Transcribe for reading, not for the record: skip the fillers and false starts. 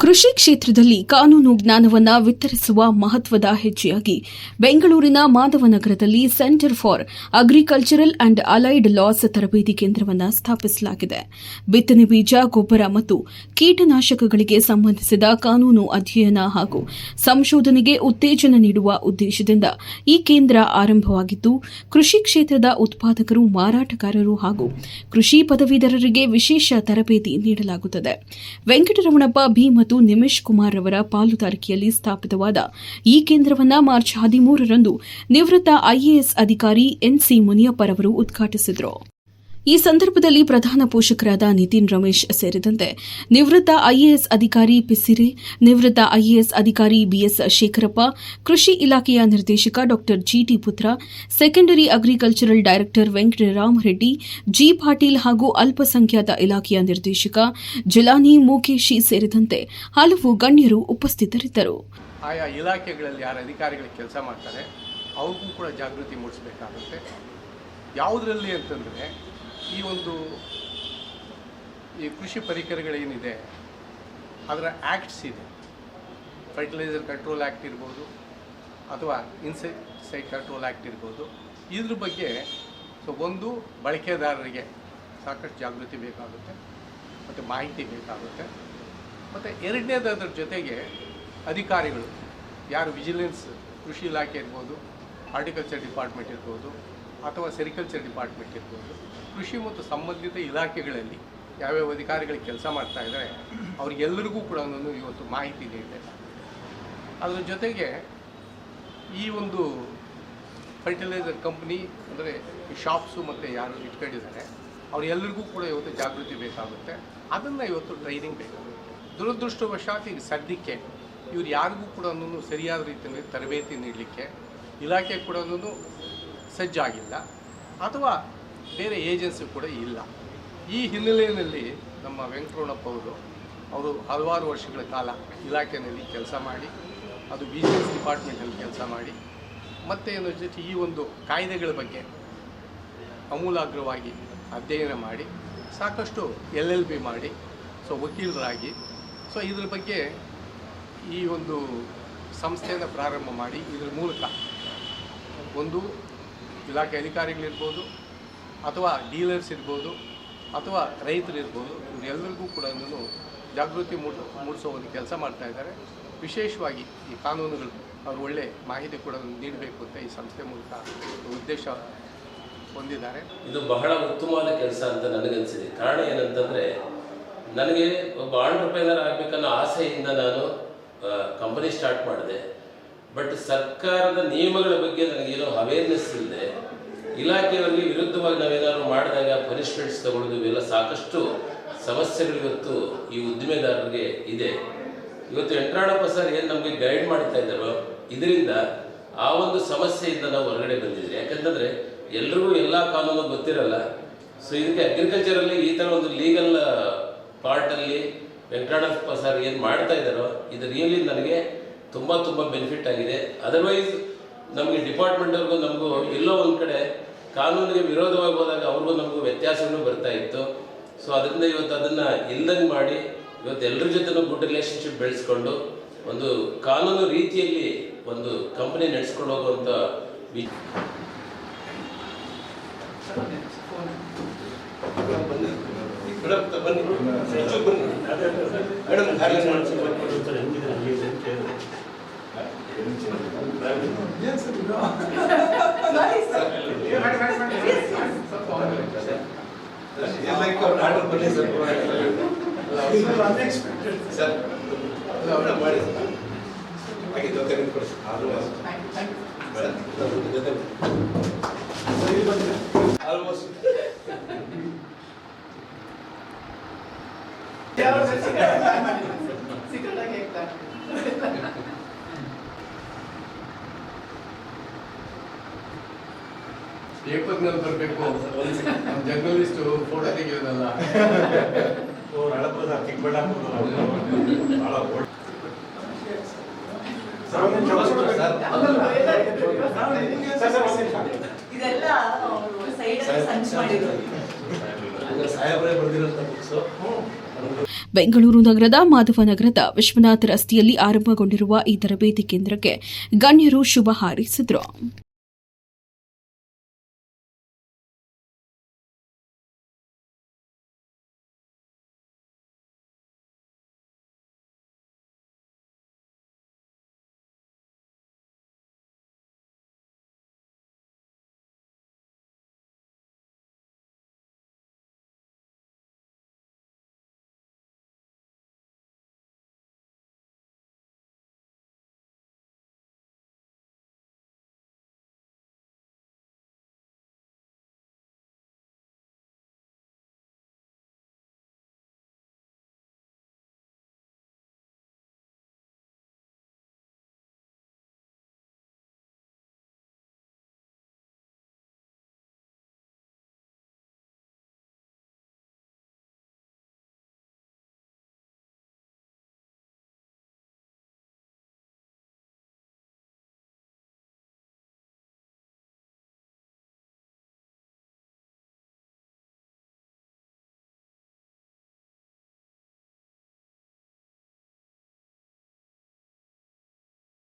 ಕೃಷಿ ಕ್ಷೇತ್ರದಲ್ಲಿ ಕಾನೂನು ಜ್ಞಾನವನ್ನು ವಿತರಿಸುವ ಮಹತ್ವದ ಹೆಜ್ಜೆಯಾಗಿ ಬೆಂಗಳೂರಿನ ಮಾಧವನಗರದಲ್ಲಿ centre for agricultural and allied laws ತರಬೇತಿ ಕೇಂದ್ರವನ್ನು ಸ್ಥಾಪಿಸಲಾಗಿದೆ. ಬಿತ್ತನೆ ಬೀಜ, ಗೊಬ್ಬರ ಮತ್ತು ಕೀಟನಾಶಕಗಳಿಗೆ ಸಂಬಂಧಿಸಿದ ಕಾನೂನು ಅಧ್ಯಯನ ಹಾಗೂ ಸಂಶೋಧನೆಗೆ ಉತ್ತೇಜನ ನೀಡುವ ಉದ್ದೇಶದಿಂದ ಈ ಕೇಂದ್ರ ಆರಂಭವಾಗಿದ್ದು, ಕೃಷಿ ಕ್ಷೇತ್ರದ ಉತ್ಪಾದಕರು, ಮಾರಾಟಗಾರರು ಹಾಗೂ ಕೃಷಿ ಪದವೀಧರರಿಗೆ ವಿಶೇಷ ತರಬೇತಿ ನೀಡಲಾಗುತ್ತದೆ. ವೆಂಕಟರಮಣಪ್ಪ ಬಿ ಮತ್ತು ನಿಮಿಷ್ ಕುಮಾರ್ ಅವರ ಪಾಲುದಾರಿಕೆಯಲ್ಲಿ ಸ್ಥಾಪಿತವಾದ ಈ ಕೇಂದ್ರವನ್ನು ಮಾರ್ಚ್ 13ರಂದು ನಿವೃತ್ತ ಐಎಎಸ್ ಅಧಿಕಾರಿ ಎನ್ಸಿ ಮುನಿಯಪ್ಪರವರು ಉದ್ಘಾಟಿಸಿದರು. ಈ ಸಂದರ್ಭದಲ್ಲಿ ಪ್ರಧಾನ ಪೋಷಕರಾದ ನಿತಿನ್ ರಮೇಶ್ ಸೇರಿದಂತೆ ನಿವೃತ್ತ ಐಎಎಸ್ ಅಧಿಕಾರಿ ಪಿಸಿರೆ, ನಿವೃತ್ತ ಐಎಎಸ್ ಅಧಿಕಾರಿ ಬಿಎಸ್ ಶೇಖರಪ್ಪ, ಕೃಷಿ ಇಲಾಖೆಯ ನಿರ್ದೇಶಕ ಡಾ ಜಿಟಿ ಪುತ್ರ, secondary agricultural director Venkatarama Reddy G Patil ಹಾಗೂ ಅಲ್ಪಸಂಖ್ಯಾತ ಇಲಾಖೆಯ ನಿರ್ದೇಶಕ ಜಲಾನಿ ಮೂಕೇಶಿ ಸೇರಿದಂತೆ ಹಲವು ಗಣ್ಯರು ಉಪಸ್ಥಿತರಿದ್ದರು. ಆಯಾ ಇಲಾಖೆಗಳಲ್ಲಿ ಯಾರು ಅಧಿಕಾರಿಗಳು ಕೆಲಸ ಮಾಡ್ತಾರೆ ಅವ್ರಿಗೂ ಕೂಡ ಜಾಗೃತಿ ಮೂಡಿಸಬೇಕಾಗುತ್ತೆ. ಯಾವುದರಲ್ಲಿ ಅಂತಂದರೆ ಈ ಕೃಷಿ ಪರಿಕರಗಳೇನಿದೆ ಅದರ ಆ್ಯಕ್ಟ್ಸ್ ಇದೆ. ಫರ್ಟಿಲೈಸರ್ ಕಂಟ್ರೋಲ್ ಆ್ಯಕ್ಟ್ ಇರ್ಬೋದು ಅಥವಾ ಇನ್ಸೆಕ್ಟಿಸೈಡ್ ಕಂಟ್ರೋಲ್ ಆ್ಯಕ್ಟ್ ಇರ್ಬೋದು. ಇದ್ರ ಬಗ್ಗೆ ಒಂದು ಬಳಕೆದಾರರಿಗೆ ಸಾಕಷ್ಟು ಜಾಗೃತಿ ಬೇಕಾಗುತ್ತೆ ಮತ್ತು ಮಾಹಿತಿ ಬೇಕಾಗುತ್ತೆ. ಮತ್ತು ಎರಡನೇದು ಅದರ ಜೊತೆಗೆ ಅಧಿಕಾರಿಗಳು ಯಾರು ವಿಜಿಲೆನ್ಸ್, ಕೃಷಿ ಇಲಾಖೆ ಇರ್ಬೋದು, ಹಾರ್ಟಿಕಲ್ಚರ್ ಡಿಪಾರ್ಟ್ಮೆಂಟ್ ಇರ್ಬೋದು ಅಥವಾ ಸೆರಿಕಲ್ಚರ್ ಡಿಪಾರ್ಟ್ಮೆಂಟ್ ಇರ್ಬೋದು, ಕೃಷಿ ಮತ್ತು ಸಂಬಂಧಿತ ಇಲಾಖೆಗಳಲ್ಲಿ ಯಾವ್ಯಾವ ಅಧಿಕಾರಿಗಳು ಕೆಲಸ ಮಾಡ್ತಾ ಇದ್ದಾರೆ ಅವ್ರಿಗೆಲ್ಲರಿಗೂ ಕೂಡ ಇವತ್ತು ಮಾಹಿತಿ ನೀಡಬೇಕು. ಅದರ ಜೊತೆಗೆ ಈ ಫರ್ಟಿಲೈಸರ್ ಕಂಪ್ನಿ ಅಂದರೆ ಈ ಶಾಪ್ಸು ಮತ್ತು ಯಾರು ಇಟ್ಕೊಂಡಿದ್ದಾರೆ ಅವರೆಲ್ಲರಿಗೂ ಕೂಡ ಇವತ್ತು ಜಾಗೃತಿ ಬೇಕಾಗುತ್ತೆ. ಅದನ್ನು ಇವತ್ತು ಟ್ರೈನಿಂಗ್ ಬೇಕಾಗುತ್ತೆ. ದುರದೃಷ್ಟವಶಾತ್ ಈಗ ಸದ್ಯಕ್ಕೆ ಇವ್ರು ಯಾರಿಗೂ ಕೂಡ ಸರಿಯಾದ ರೀತಿಯಲ್ಲಿ ತರಬೇತಿ ನೀಡಲಿಕ್ಕೆ ಇಲಾಖೆ ಕೂಡ ಸಜ್ಜಾಗಿಲ್ಲ ಅಥವಾ ಬೇರೆ ಏಜೆನ್ಸಿ ಕೂಡ ಇಲ್ಲ. ಈ ಹಿನ್ನೆಲೆಯಲ್ಲಿ ನಮ್ಮ ವೆಂಕಟರಮಣಪ್ಪ ಅವರು ಹಲವಾರು ವರ್ಷಗಳ ಕಾಲ ಇಲಾಖೆಯಲ್ಲಿ ಕೆಲಸ ಮಾಡಿ, ಅದು ವಿಜಿಲೆನ್ಸ್ ಡಿಪಾರ್ಟ್ಮೆಂಟಲ್ಲಿ ಕೆಲಸ ಮಾಡಿ, ಮತ್ತು ಜೊತೆ ಈ ಕಾಯ್ದೆಗಳ ಬಗ್ಗೆ ಆಮೂಲಾಗ್ರವಾಗಿ ಅಧ್ಯಯನ ಮಾಡಿ, ಸಾಕಷ್ಟು LLB ಮಾಡಿ, ವಕೀಲರಾಗಿ ಇದ್ರ ಬಗ್ಗೆ ಈ ಸಂಸ್ಥೆಯನ್ನು ಪ್ರಾರಂಭ ಮಾಡಿ, ಇದರ ಮೂಲಕ ಇಲಾಖೆ ಅಧಿಕಾರಿಗಳಿರ್ಬೋದು ಅಥವಾ ಡೀಲರ್ಸ್ ಇರ್ಬೋದು ಅಥವಾ ರೈತರಿರ್ಬೋದು, ಇವರೆಲ್ಲರಿಗೂ ಕೂಡ ಜಾಗೃತಿ ಮೂಡಿಸೋ ಕೆಲಸ ಮಾಡ್ತಾ ಇದ್ದಾರೆ. ವಿಶೇಷವಾಗಿ ಈ ಕಾನೂನುಗಳು ಅವರು ಒಳ್ಳೆ ಮಾಹಿತಿ ಕೂಡ ನೀಡಬೇಕು ಅಂತ ಈ ಸಂಸ್ಥೆ ಮೂಲಕ ಉದ್ದೇಶ ಹೊಂದಿದ್ದಾರೆ. ಇದು ಬಹಳ ಉತ್ತಮವಾದ ಕೆಲಸ ಅಂತ ನನಗನ್ಸಿದೆ. ಕಾರಣ ಏನಂತಂದರೆ, ನನಗೆ ಒಬ್ಬ ಆಂಟ್ರಪ್ರೈನರ್ ಆಗಬೇಕನ್ನೋ ಆಸೆಯಿಂದ ನಾನು ಕಂಪನಿ ಸ್ಟಾರ್ಟ್ ಮಾಡಿದೆ. ಬಟ್ ಸರ್ಕಾರದ ನಿಯಮಗಳ ಬಗ್ಗೆ ನನಗೇನೋ ಅವೇರ್ನೆಸ್ ಇಲ್ಲದೆ, ಇಲಾಖೆಯಲ್ಲಿ ವಿರುದ್ಧವಾಗಿ ನಾವೇನಾದ್ರು ಮಾಡಿದಾಗ ಪನಿಷ್ಮೆಂಟ್ಸ್ ತಗೊಳ್ಳೋದು, ಇವೆಲ್ಲ ಸಾಕಷ್ಟು ಸಮಸ್ಯೆಗಳು ಇವತ್ತು ಈ ಉದ್ದಿಮೆದಾರರಿಗೆ ಇದೆ. ಇವತ್ತು ವೆಂಕಟರಮಣಪ್ಪ ಸರ್ ಏನು ನಮಗೆ ಗೈಡ್ ಮಾಡ್ತಾ ಇದ್ದಾರೋ, ಇದರಿಂದ ಆ ಸಮಸ್ಯೆಯಿಂದ ನಾವು ಹೊರಗಡೆ ಬಂದಿದ್ವಿ. ಯಾಕಂತಂದರೆ ಎಲ್ರಿಗೂ ಎಲ್ಲ ಕಾನೂನು ಗೊತ್ತಿರಲ್ಲ. ಇದಕ್ಕೆ ಅಗ್ರಿಕಲ್ಚರಲ್ಲಿ ಈ ಥರ ಲೀಗಲ್ ಪಾರ್ಟಲ್ಲಿ ವೆಂಕಟರಮಣಪ್ಪ ಸರ್ ಏನು ಮಾಡ್ತಾ ಇದ್ದಾರೋ, ಇದು ರಿಯಲಿ ನನಗೆ ತುಂಬ ಬೆನಿಫಿಟ್ ಆಗಿದೆ. ಅದರ್ವೈಸ್ ನಮಗೆ ಡಿಪಾರ್ಟ್ಮೆಂಟ್ವರೆಗೂ ನಮಗೂ ಎಲ್ಲೋ ಒಂದು ಕಡೆ ಕಾನೂನಿಗೆ ವಿರೋಧವಾಗಿ ಹೋದಾಗ ಅವ್ರಿಗೂ ನಮಗೂ ವ್ಯತ್ಯಾಸಗಳು ಬರ್ತಾ ಇತ್ತು. ಅದರಿಂದ ಇವತ್ತು ಅದನ್ನು ಇಲ್ದಂಗೆ ಮಾಡಿ ಇವತ್ತು ಎಲ್ಲರ ಜೊತೆನೂ ಗುಡ್ ರಿಲೇಷನ್ಶಿಪ್ ಬೆಳೆಸ್ಕೊಂಡು ಕಾನೂನು ರೀತಿಯಲ್ಲಿ ಕಂಪನಿ ನಡೆಸ್ಕೊಂಡು ಹೋಗುವಂಥ ಪೇಪರ್ನಲ್ಲಿ ಬರಬೇಕು. ಜರ್ನಲಿಸ್ಟ್ ಫೋಟೋ ತೆಗೆಯೋದಲ್ಲ. ಇದೆಲ್ಲ ಸಾಹೇಬ್ರೆ ಬರೆದಿರೋ ಬುಕ್ಸು. ಬೆಂಗಳೂರು ನಗರದ ಮಾಧವನಗರದ ವಿಶ್ವನಾಥ ರಸ್ತೆಯಲ್ಲಿ ಆರಂಭಗೊಂಡಿರುವ ಈ ತರಬೇತಿ ಕೇಂದ್ರಕ್ಕೆ ಗಣ್ಯರು ಶುಭ ಹಾರೈಸಿದರು.